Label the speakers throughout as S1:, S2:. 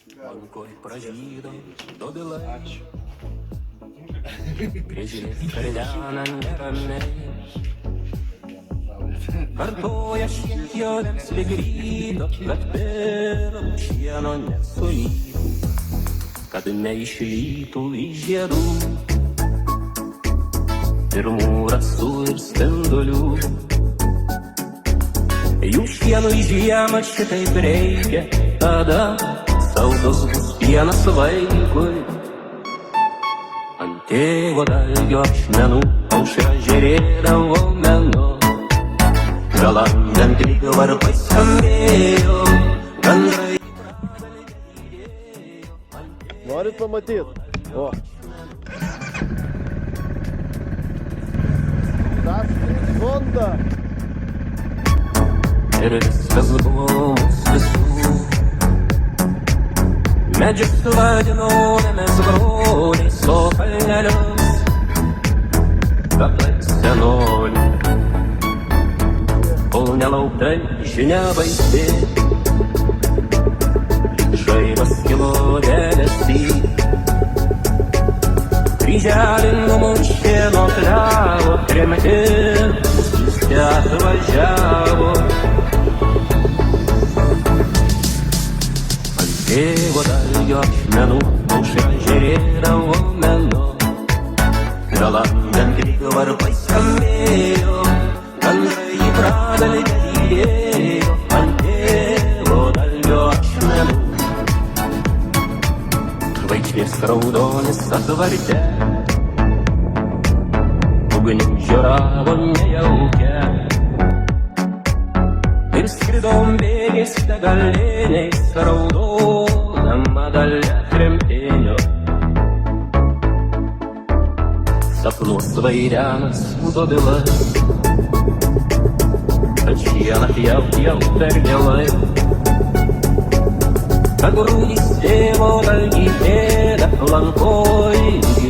S1: Банкой прожидом добилач. Крижі криляна нерамей. Kartoja šėtjodėms ligrydo, kad per šieno nesulytų, kad neišlytų iš žiedų pirmų rasų ir spindulių. Jų šienui žiemą šitaip reikia, tada saldus bus pienas vaikui. Ant tėvo dalgio ašmenų aušra žėrėdavo menu. Galandant lygių varpai skambėjo, gandrai pradalgėjo.
S2: Norit pamatyt? O. Das Honda.
S1: Ir viskas buvo mūsų visų. Medžius vadinojamės broliais, o kalnelius kaplais senolių. Kol nelaukta žinia baisi, žaibas kilo debesy. Kryželį numušė nuo klevo, tremti mūsų atvažiavo. Ant tėvo dalgio ašmenų aušra žėrėdavo menu. Galandant lygių varpai skambėjo, gandrai pradalgėjo ant tėvo dalgio ašmenų. Žvaigždės raudonis atvarte, ugnim žioravo nejaukia. Ir skridom bėgiais degaliniais, raudonama dalia tremtinio. Sapnuos vairianas dobilas, kad šieną jau per vėlai. Kad grūdys tėvo dalgį ėda, lankoj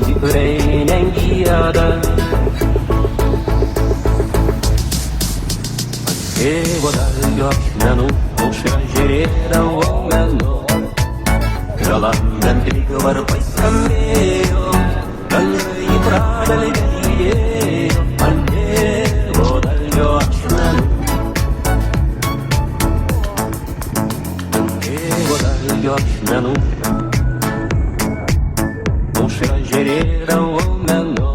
S1: tikrai negieda. Ant tėvo dalgio ašmenų aušra žėrėdavo menu. Galandant lygių varpai skambėjo, gandrai pradalgėjo ant tėvo dalgio ašmenų. Ašmenų aušra žėrėdavo menu.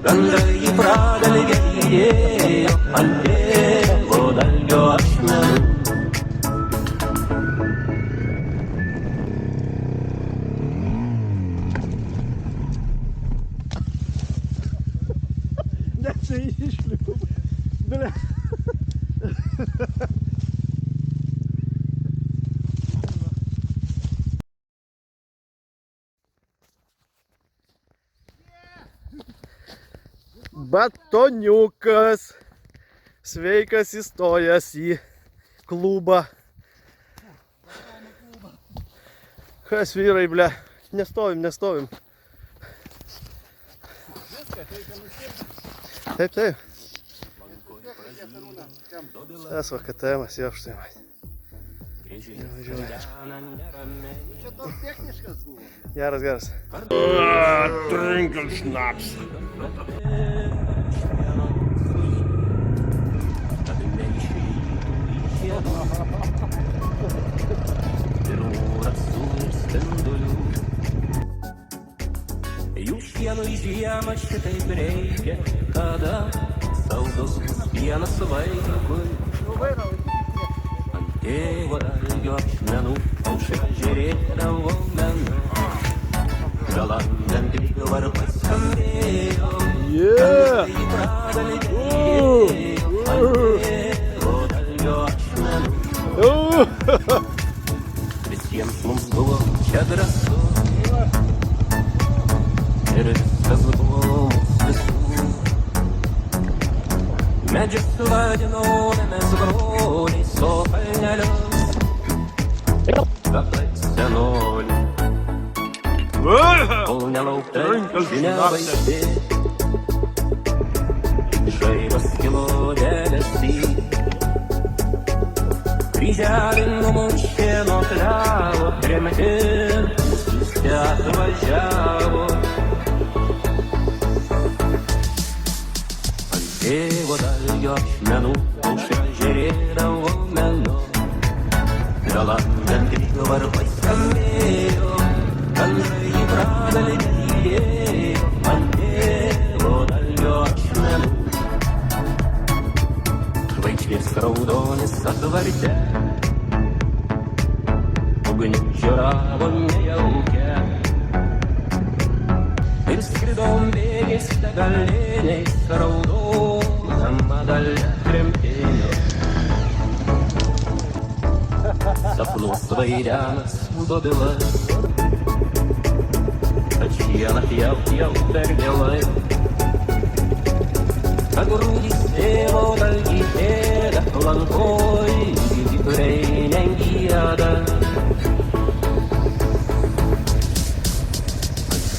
S1: Gandrai pradalgėjo ant tėvo dalgio ašmenų.
S2: Net čia išlipu. Bля. Batoniukas sveikas įstojęs į klubą. Kas vyrai, ble, nestovim. Taip. Tas va KTM-as jau štai.
S3: Čia toks techniškas buvo.
S2: Geras. Trinkelšnaps.
S1: Jų šienui žiemą šitaip reikia, tada saldus bus pienas vaikui. Ant tėvo dalgio ašmenų aušra žėrėdavo menu. Galandant lygių varpai skambėjo, gandrai pradalgėjo ant tėvo dalgio ašmenų. Visiems mums buvo čia drąsu, ir viskas buvo mūsų visų. Medžius vadinojamės broliais, o kalnelius kaplais senolių. Kol nelaukta žinia baisi, žaibas kilo debesy. Kryželį numušė nuo pляło kremkin, spiste atvažiavo. Ant tėvo dalgio ašmenų aušra žėrėdavo menu. Galandant grįžo varpai skambėjo, gandrai į pradalį lydėjo. Ant tėvo dalgio ašmenų žvaigždės raudonis atvarte, ugnis žioravo nejaukia. Ir skridom bėgiais degaliniais, raudonama dalia kremtinio. Sapnuos vaidenas dobilas, kad šieną jau per vėlai. Agrūdys tėvo dalgį ėda, lankoj gyvūriai nengieda.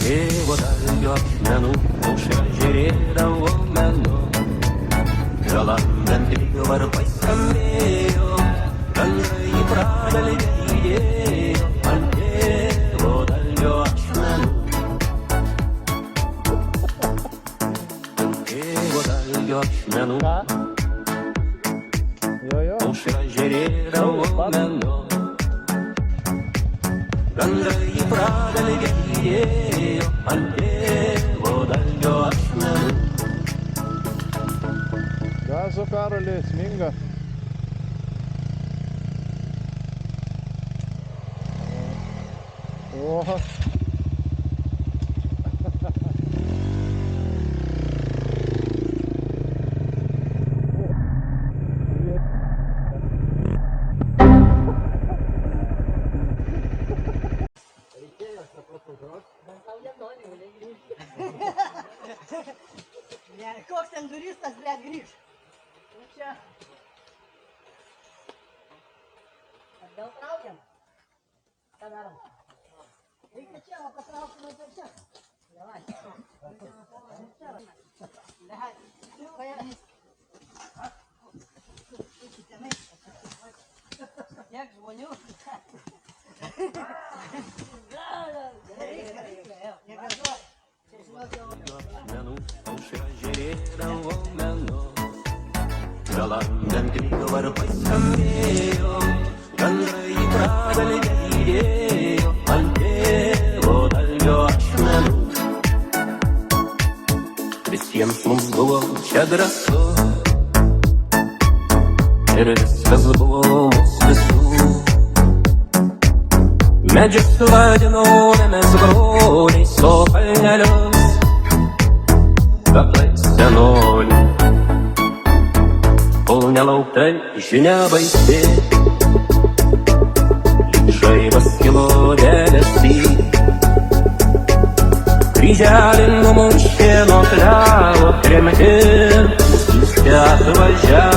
S1: Tėvo dalgio ašmenų aušra žėrėdavo menu. Galandant grįžo varpai skambėjo, gandrai į pradalį lydėjo. Ant tėvo dalgio ašmenų, ant tėvo dalgio ašmenų aušra žėrėdavo menu. Gandrai į pradalį lydėjo. Ant tėvo dalgio ašmenų.
S4: Gazo Karoli, sminga. Oho.
S5: Koks ten turistas, blėt, grįž. Nu čia. Atgal traukiam. Ką darom? Reikia čia, o patraukime per čia. Davai. Lehai. Paėmės. Tiek žmonių. Negarduoju.
S1: Menu, aušra žėrėdavo menu. Galandant grįžo varpai skambėjo, gandrai į pradalį lydėjo. Ant tėvo dalgio ašmenų visiems mums buvo čia drąsu, ir viskas buvo mūsų visų. Medžius vadinome broliais, o kalnelius kaplais senolių. Kol nelaukta žinia baisi, lyg žaibas kilo debesy. Kryželį numušė nuo klevo kremkin, spiste atvažiavo.